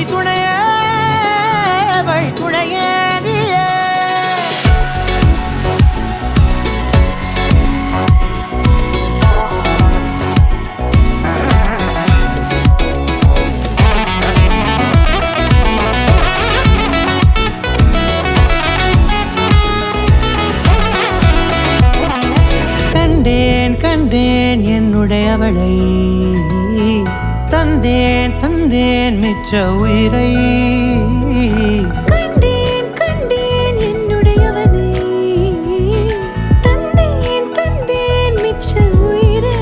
வழித்துணையே வழித்துணையே கண்டேன் கண்டேன் என்னுடையவளை தந்தேன் தந்தேன் மிச்ச உயிரை கண்டேன் கண்டேன் என்னுடையவனை தந்தேன் தந்தேன் மிச்ச உயிரை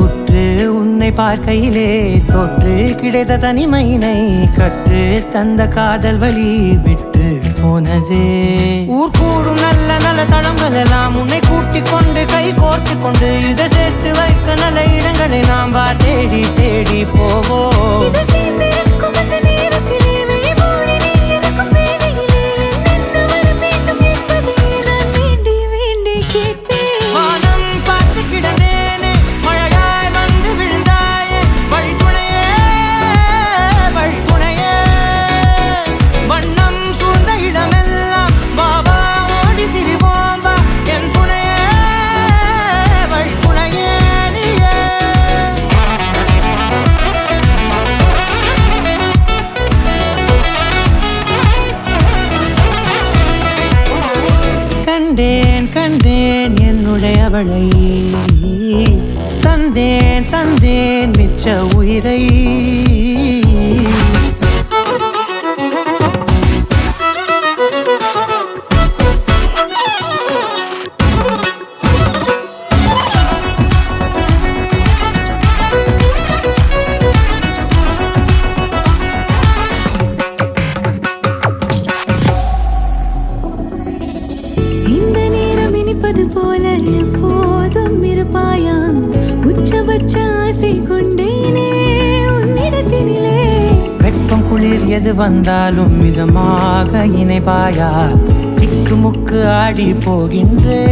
உற்று உன்னை பார்க்கையிலே தொற்று கிடைத்த தனிமையினை கற்று தந்த காதல் வழி விட்டு போனதே ஊர் கூடும் நல்ல நல்ல தளங்கள் எல்லாம் உன்னை கூட்டிக் கொண்டு கை கோர்த்து கொண்டு இதை சேர்த்து வைக்க நல்ல இடங்களை நாம் வா தேடி தேடி போவோம் இதழ் சேர்ந்திருக்கும் அந்த நேரத்திலே விழிமூடி நீ இருக்கும் வேளையிலே என்னென்ன வர வேண்டும் என்பதை நான் வேண்டி வேண்டி கேட்பேன் வானம் பார்த்து கிடந்தேனே மழையாய் வந்து விழுந்தாயே வழித்துணையே வழித்துணையே வண்ணம் சூழ்ந்த இடமெல்லாம் பாபா ஓடி திரிவோம் வா என் துணையே வழித்துணையே நீயே கண்டேன் கண்டேன் என்னுடையவளை தந்தேன் தந்தேன் மிச்ச உயிரை இந்த நேரம் இனிப்பது போல எப்போதும் இருப்பாயா உச்சபட்ச ஆசை கொண்டேனே உன்னிடத்தினிலே வெப்பம் குளிர் எது வந்தாலும் மிதமாக இணைப்பாயா திக்கு முக்கு ஆடி போகின்றே